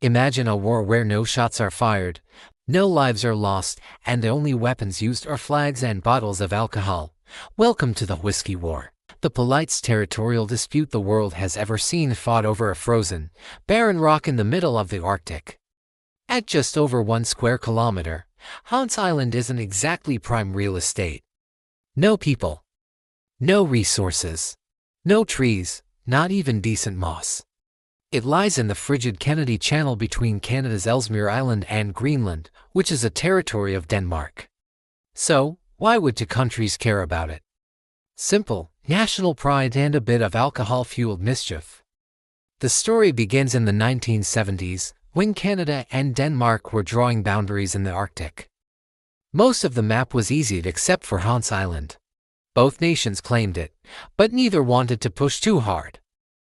Imagine a war where no shots are fired, no lives are lost, and the only weapons used are flags and bottles of alcohol. Welcome to the Whisky War, the politest territorial dispute the world has ever seen, fought over a frozen, barren rock in the middle of the Arctic. At just over 1 square kilometer, Hans Island isn't exactly prime real estate. No people. No resources. No trees, not even decent moss. It lies in the frigid Kennedy Channel between Canada's Ellesmere Island and Greenland, which is a territory of Denmark. So, why would two countries care about it? Simple, national pride and a bit of alcohol-fueled mischief. The story begins in the 1970s, when Canada and Denmark were drawing boundaries in the Arctic. Most of the map was easy except for Hans Island. Both nations claimed it, but neither wanted to push too hard.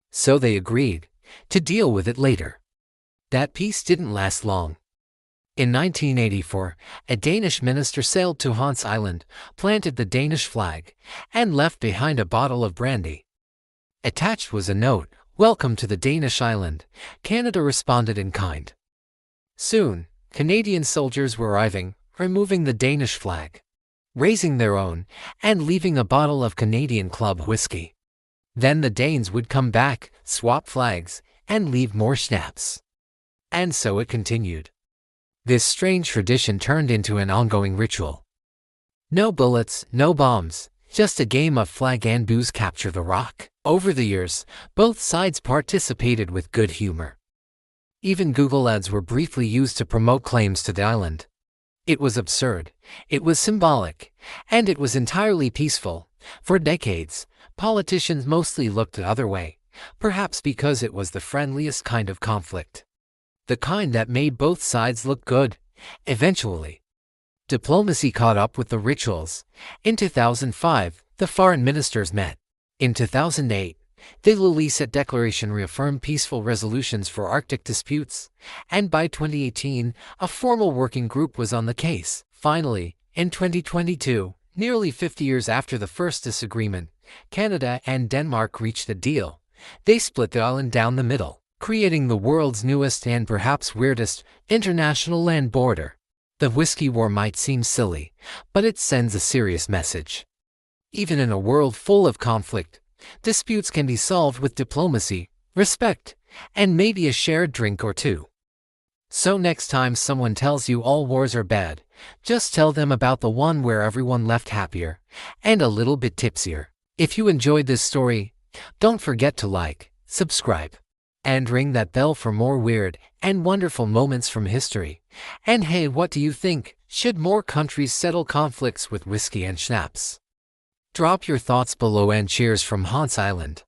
So they agreed to deal with it later. That peace didn't last long. In 1984, a Danish minister sailed to Hans Island, planted the Danish flag, and left behind a bottle of brandy. Attached was a note, "Welcome to the Danish island." Canada responded in kind. Soon, Canadian soldiers were arriving, removing the Danish flag, raising their own, and leaving a bottle of Canadian club whiskey. Then the Danes would come back, swap flags, and leave more schnapps. And so it continued. This strange tradition turned into an ongoing ritual. No bullets, no bombs, just a game of flag and booze capture the rock. Over the years, both sides participated with good humor. Even Google ads were briefly used to promote claims to the island. It was absurd, it was symbolic, and it was entirely peaceful. For decades, politicians mostly looked the other way, perhaps because it was the friendliest kind of conflict. The kind that made both sides look good. Eventually, diplomacy caught up with the rituals. In 2005, the foreign ministers met. In 2008, the Nicest Declaration reaffirmed peaceful resolutions for Arctic disputes, and by 2018, a formal working group was on the case. Finally, in 2022, nearly 50 years after the first disagreement, Canada and Denmark reached a deal. They split the island down the middle, creating the world's newest and perhaps weirdest international land border. The Whisky War might seem silly, but it sends a serious message. Even in a world full of conflict, disputes can be solved with diplomacy, respect, and maybe a shared drink or two. So next time someone tells you all wars are bad, just tell them about the one where everyone left happier and a little bit tipsier. If you enjoyed this story, don't forget to like, subscribe, and ring that bell for more weird and wonderful moments from history. And hey, what do you think? Should more countries settle conflicts with whiskey and schnapps? Drop your thoughts below, and cheers from Hans Island.